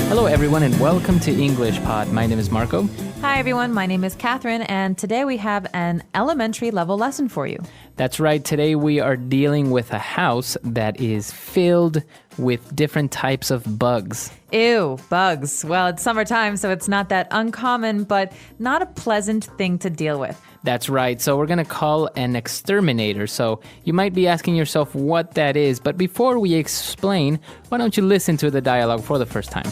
Hello, everyone, and welcome to English Pod. My name is Marco. Hi, everyone. My name is Catherine, and today we have an elementary level lesson for you. That's right. Today we are dealing with a house that is filled with different types of bugs. Ew, bugs. Well, it's summertime, so it's not that uncommon, but not a pleasant thing to deal with. That's right. So we're going to call an exterminator. So you might be asking yourself what that is. But before we explain, why don't you listen to the dialogue for the first time?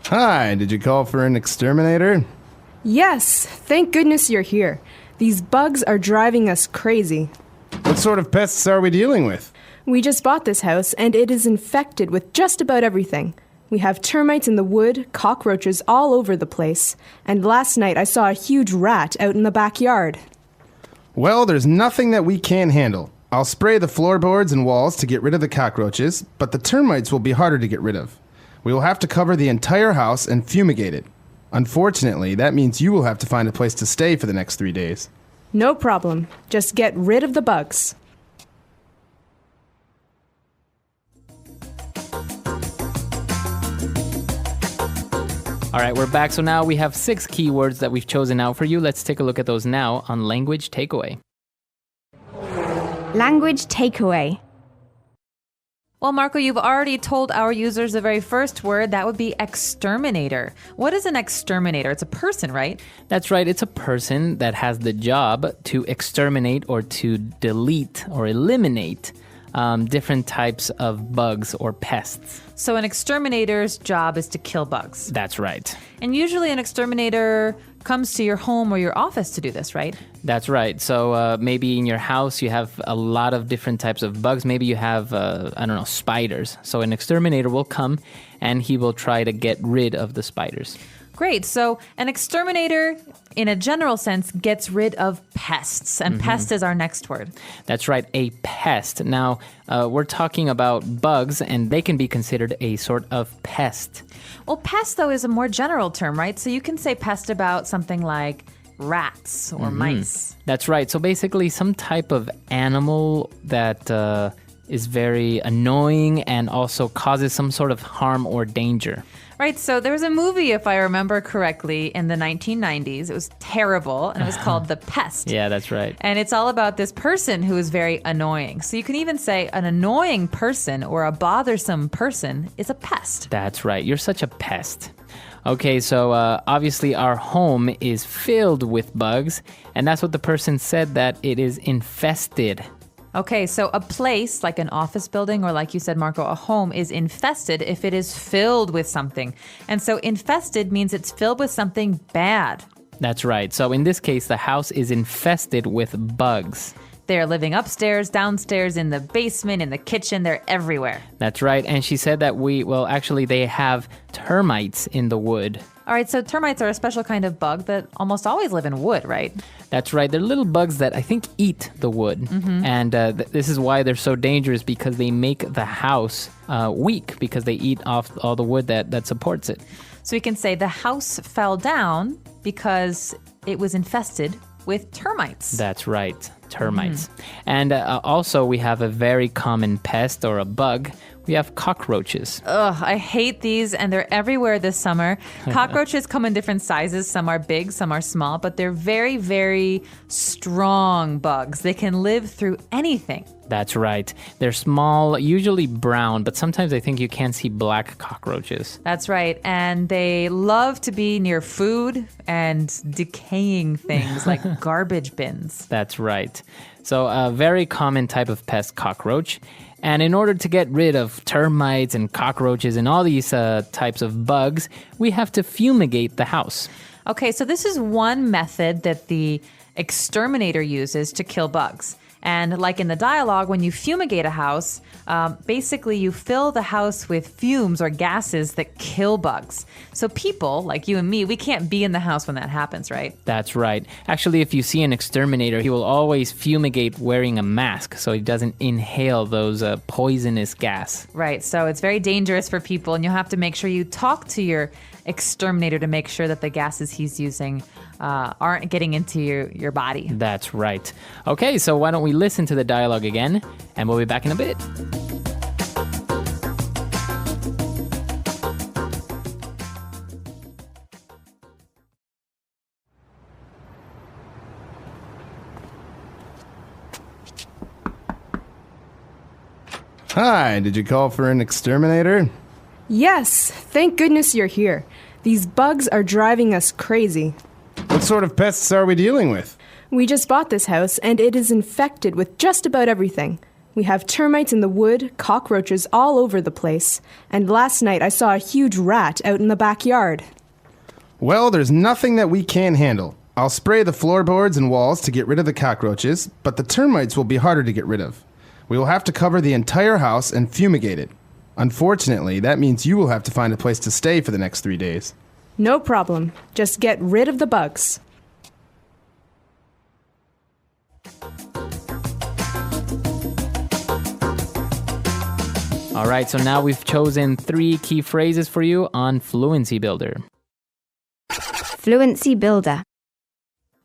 Hi, did you call for an exterminator? Yes, thank goodness you're here. These bugs are driving us crazy. What sort of pests are we dealing with? We just bought this house and it is infected with just about everything. We have termites in the wood, cockroaches all over the place, and last night I saw a huge rat out in the backyard. Well, there's nothing that we can't handle. I'll spray the floorboards and walls to get rid of the cockroaches, but the termites will be harder to get rid of. We will have to cover the entire house and fumigate it. Unfortunately, that means you will have to find a place to stay for the next 3 days. No problem. Just get rid of the bugs. All right, we're back. So now we have 6 keywords that we've chosen out for you. Let's take a look at those now on Language Takeaway. Language takeaway. Well, Marco, you've already told our users the very first word. That would be exterminator. What is an exterminator? It's a person, right? That's right. It's a person that has the job to exterminate or to delete or eliminate different types of bugs or pests. So an exterminator's job is to kill bugs. That's right. And usually an exterminator comes to your home or your office to do this, right? That's right. So maybe in your house you have a lot of different types of bugs. Maybe you have, spiders. So an exterminator will come and he will try to get rid of the spiders. Great. So an exterminator, in a general sense, gets rid of pests. And pest is our next word. That's right, a pest. Now, we're talking about bugs, and they can be considered a sort of pest. Well, pest, though, is a more general term, right? So you can say pest about something like rats or mice. That's right. So basically, some type of animal that is very annoying and also causes some sort of harm or danger. Right, so there was a movie, if I remember correctly, in the 1990s. It was terrible, and it was called The Pest. Yeah, that's right. And it's all about this person who is very annoying. So you can even say an annoying person or a bothersome person is a pest. That's right. You're such a pest. Okay, so obviously our home is filled with bugs, and that's what the person said, that it is infested. Okay, so a place like an office building or, like you said, Marco, a home is infested if it is filled with something. And so infested means it's filled with something bad. That's right. So in this case, the house is infested with bugs. They're living upstairs, downstairs, in the basement, in the kitchen. They're everywhere. That's right. And she said that they have termites in the wood. All right, so termites are a special kind of bug that almost always live in wood, right? That's right. They're little bugs that I think eat the wood. And this is why they're so dangerous, because they make the house weak, because they eat off all the wood that supports it. So we can say the house fell down because it was infested with termites. That's right. Termites. And also we have a very common pest or a bug. We have cockroaches. Ugh, I hate these, and they're everywhere this summer. Cockroaches come in different sizes. Some are big, some are small, but they're very, very strong bugs. They can live through anything. That's right. They're small, usually brown, but sometimes I think you can see black cockroaches. That's right. And they love to be near food and decaying things like garbage bins. That's right. So a very common type of pest, cockroach. And in order to get rid of termites and cockroaches and all these types of bugs, we have to fumigate the house. Okay, so this is one method that the exterminator uses to kill bugs. And like in the dialogue, when you fumigate a house, basically you fill the house with fumes or gases that kill bugs. So people, like you and me, we can't be in the house when that happens, right? That's right. Actually, if you see an exterminator, he will always fumigate wearing a mask so he doesn't inhale those poisonous gas. Right, so it's very dangerous for people, and you'll have to make sure you talk to your exterminator to make sure that the gases he's using aren't getting into your body. That's right. Okay, so why don't we listen to the dialogue again, and we'll be back in a bit. Hi, did you call for an exterminator? Yes, thank goodness you're here. These bugs are driving us crazy. What sort of pests are we dealing with? We just bought this house, and it is infected with just about everything. We have termites in the wood, cockroaches all over the place, and last night I saw a huge rat out in the backyard. Well, there's nothing that we can't handle. I'll spray the floorboards and walls to get rid of the cockroaches, but the termites will be harder to get rid of. We will have to cover the entire house and fumigate it. Unfortunately, that means you will have to find a place to stay for the next 3 days. No problem. Just get rid of the bugs. All right, so now we've chosen 3 key phrases for you on Fluency Builder. Fluency Builder.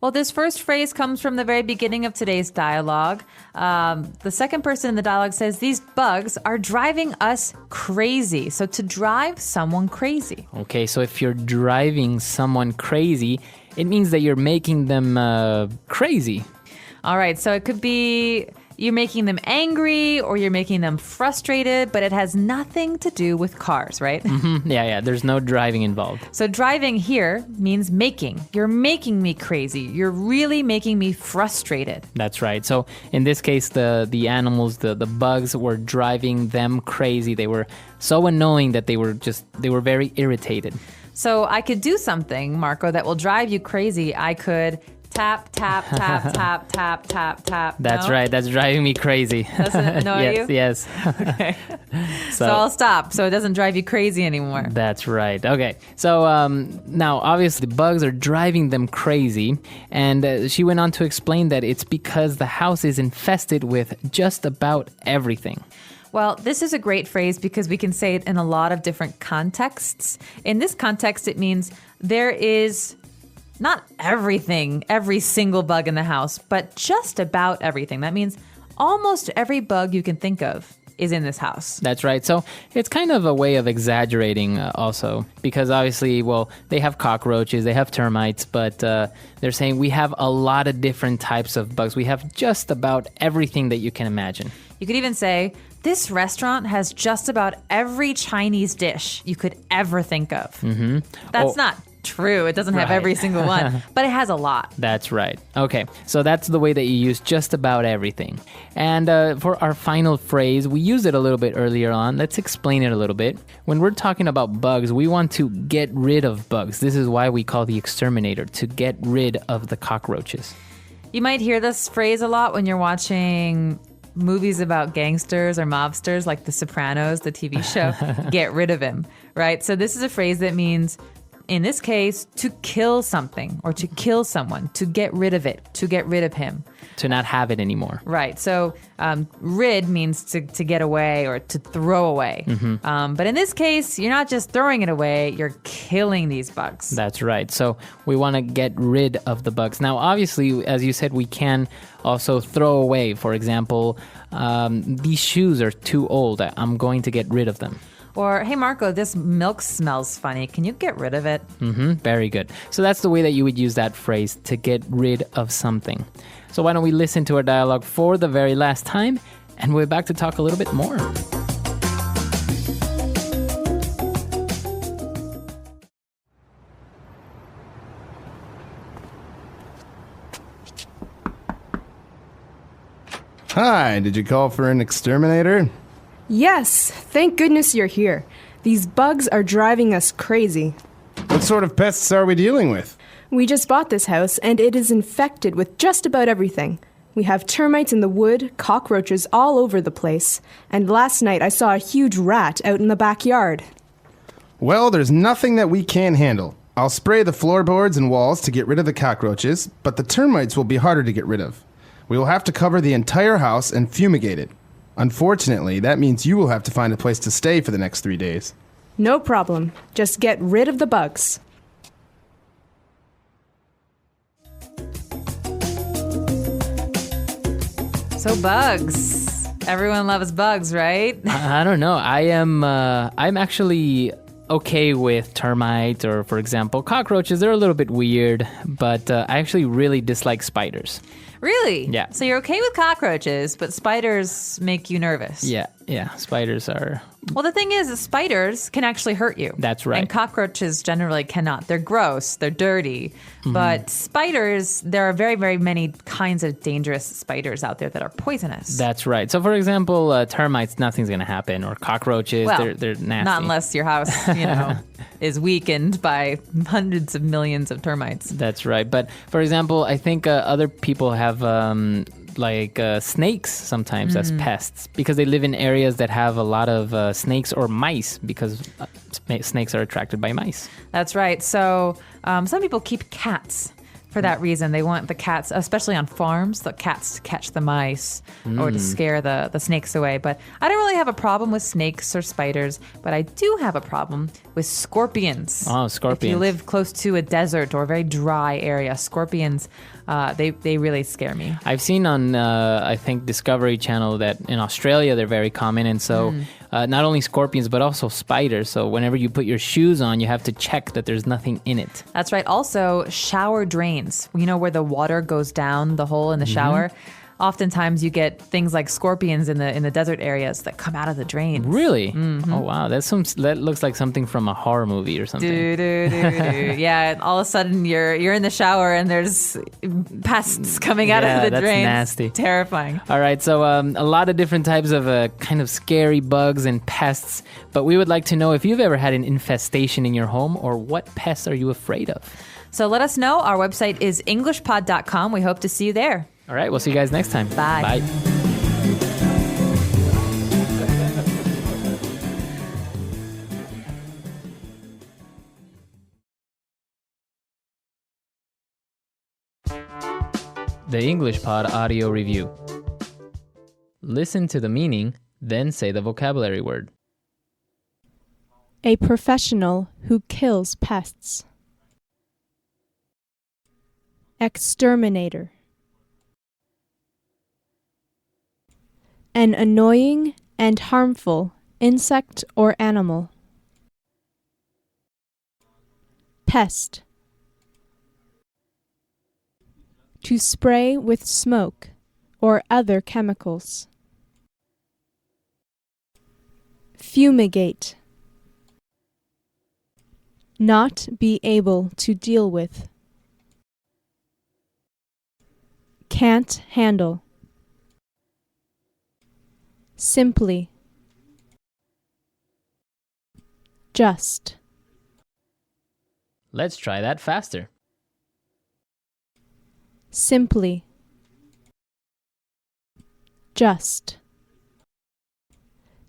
Well, this first phrase comes from the very beginning of today's dialogue. The second person in the dialogue says, these bugs are driving us crazy. So to drive someone crazy. Okay, so if you're driving someone crazy, it means that you're making them crazy. All right, so it could be you're making them angry or you're making them frustrated, but it has nothing to do with cars, right? Yeah, there's no driving involved. So driving here means making. You're making me crazy. You're really making me frustrated. That's right. So in this case, the animals, the bugs were driving them crazy. They were so annoying that they were very irritated. So I could do something, Marco, that will drive you crazy. I could tap, tap, tap, tap, tap, tap, tap. That's No? right. That's driving me crazy. Does it annoy you? Yes. Okay. So I'll stop so it doesn't drive you crazy anymore. That's right. Okay. So now, obviously, bugs are driving them crazy. And she went on to explain that it's because the house is infested with just about everything. Well, this is a great phrase because we can say it in a lot of different contexts. In this context, it means there is not everything, every single bug in the house, but just about everything. That means almost every bug you can think of is in this house. That's right. So it's kind of a way of exaggerating also, because obviously, well, they have cockroaches, they have termites, but they're saying we have a lot of different types of bugs. We have just about everything that you can imagine. You could even say, this restaurant has just about every Chinese dish you could ever think of. Mm-hmm. That's not true. It doesn't have every single one, but it has a lot. That's right. Okay, so that's the way that you use just about everything. And for our final phrase, we used it a little bit earlier on. Let's explain it a little bit. When we're talking about bugs, we want to get rid of bugs. This is why we call the exterminator, to get rid of the cockroaches. You might hear this phrase a lot when you're watching movies about gangsters or mobsters like The Sopranos, the TV show. Get rid of him, right? So this is a phrase that means, in this case, to kill something or to kill someone, to get rid of it, to get rid of him. To not have it anymore. Right. So rid means to get away or to throw away. Mm-hmm. But in this case, you're not just throwing it away, you're killing these bugs. That's right. So we want to get rid of the bugs. Now, obviously, as you said, we can also throw away. For example, these shoes are too old. I'm going to get rid of them. Or, hey, Marco, this milk smells funny. Can you get rid of it? Mm-hmm. Very good. So that's the way that you would use that phrase, to get rid of something. So why don't we listen to our dialogue for the very last time, and we're back to talk a little bit more. Hi, did you call for an exterminator? Yes, thank goodness you're here. These bugs are driving us crazy. What sort of pests are we dealing with? We just bought this house, and it is infected with just about everything. We have termites in the wood, cockroaches all over the place, and last night I saw a huge rat out in the backyard. Well, there's nothing that we can't handle. I'll spray the floorboards and walls to get rid of the cockroaches, but the termites will be harder to get rid of. We will have to cover the entire house and fumigate it. Unfortunately, that means you will have to find a place to stay for the next 3 days. No problem. Just get rid of the bugs. So bugs. Everyone loves bugs, right? I don't know. I'm actually okay with termites or, for example, cockroaches. They're a little bit weird, but I actually really dislike spiders. Really? Yeah. So you're okay with cockroaches, but spiders make you nervous. Yeah, spiders are... Well, the thing is, spiders can actually hurt you. That's right. And cockroaches generally cannot. They're gross, they're dirty. But spiders, there are very, very many kinds of dangerous spiders out there that are poisonous. That's right. So, for example, termites, nothing's going to happen. Or cockroaches, Well, they're nasty. not unless your house, is weakened by hundreds of millions of termites. That's right. But, for example, I think other people have... snakes sometimes as pests because they live in areas that have a lot of snakes or mice because snakes are attracted by mice. That's right. So some people keep cats for that reason. They want the cats, especially on farms, the cats to catch the mice or to scare the snakes away. But I don't really have a problem with snakes or spiders, but I do have a problem with scorpions. Oh, scorpions. If you live close to a desert or a very dry area, scorpions, they really scare me. I've seen on, I think, Discovery Channel that in Australia they're very common. And so not only scorpions, but also spiders. So whenever you put your shoes on, you have to check that there's nothing in it. That's right. Also, shower drains, where the water goes down the hole in the shower. Oftentimes you get things like scorpions in the desert areas that come out of the drains. Really? Oh, wow. That looks like something from a horror movie or something. Yeah, and all of a sudden you're in the shower and there's pests coming out of the that's drains. Nasty. Terrifying. All right, so a lot of different types of kind of scary bugs and pests, but we would like to know if you've ever had an infestation in your home or what pests are you afraid of? So let us know. Our website is englishpod.com. We hope to see you there. All right, we'll see you guys next time. Bye. Bye. The English Pod Audio Review. Listen to the meaning, then say the vocabulary word. A professional who kills pests. Exterminator. An annoying and harmful insect or animal. Pest. To spray with smoke or other chemicals. Fumigate. Not be able to deal with. Can't handle. Simply. Just. Let's try that faster. Simply. Just.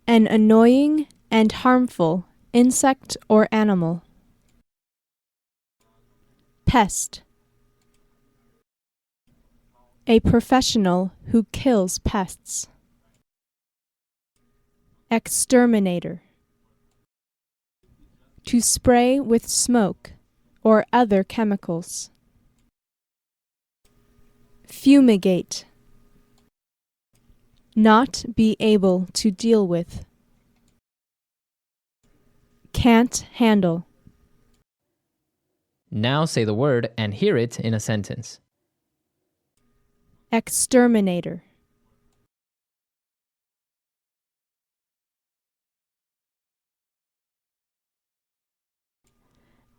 An annoying and harmful insect or animal. Pest. A professional who kills pests. Exterminator. To spray with smoke or other chemicals. Fumigate. Not be able to deal with. Can't handle. Now say the word and hear it in a sentence. Exterminator.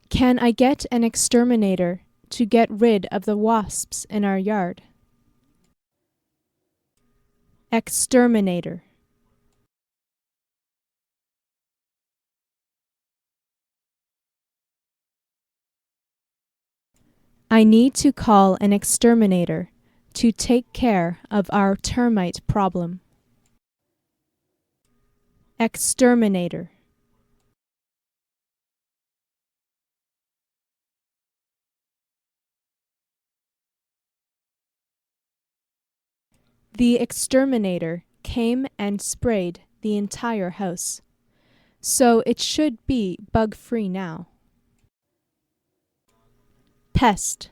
Can I get an exterminator to get rid of the wasps in our yard? Exterminator. I need to call an exterminator to take care of our termite problem. Exterminator. The exterminator came and sprayed the entire house. so it should be bug-free now. Pest.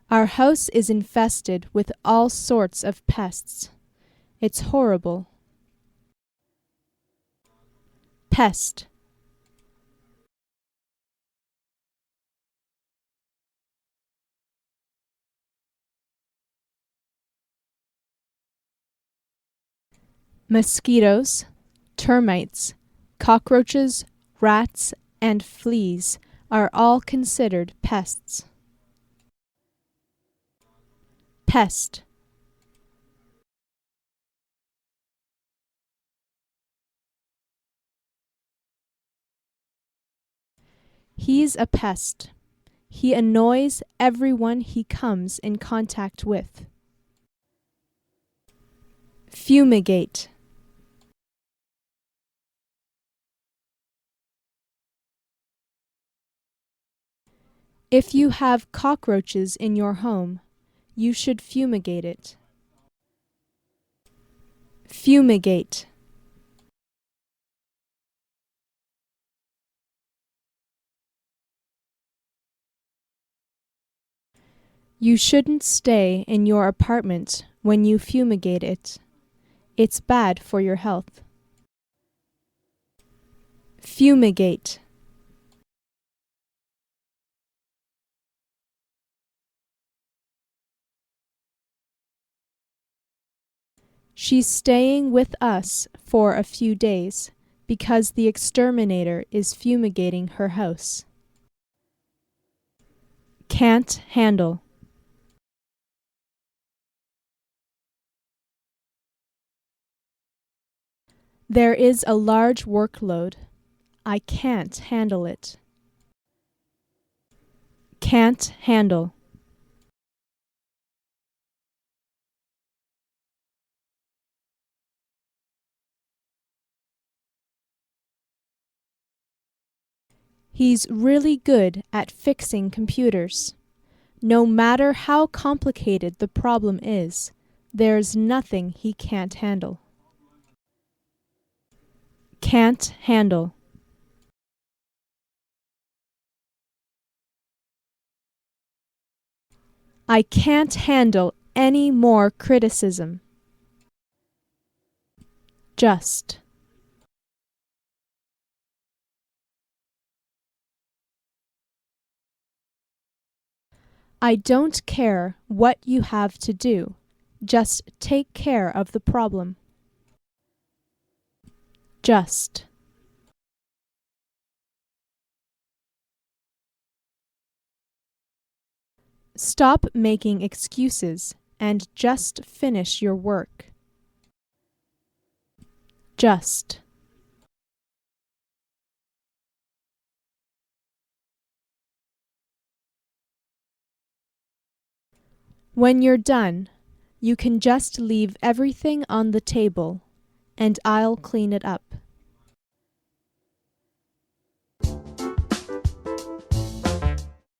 Our house is infested with all sorts of pests. It's horrible. Pest. Mosquitoes, termites, cockroaches, rats, and fleas are all considered pests. Pest. He's a pest. He annoys everyone he comes in contact with. Fumigate. If you have cockroaches in your home, you should fumigate it. Fumigate. You shouldn't stay in your apartment when you fumigate it. It's bad for your health. Fumigate. She's staying with us for a few days because the exterminator is fumigating her house. Can't handle. There is a large workload. I can't handle it. Can't handle. He's really good at fixing computers. No matter how complicated the problem is, there's nothing he can't handle. Can't handle. I can't handle any more criticism. Just. I don't care what you have to do. Just take care of the problem. Just. Stop making excuses and just finish your work. Just. When you're done, you can just leave everything on the table, and I'll clean it up.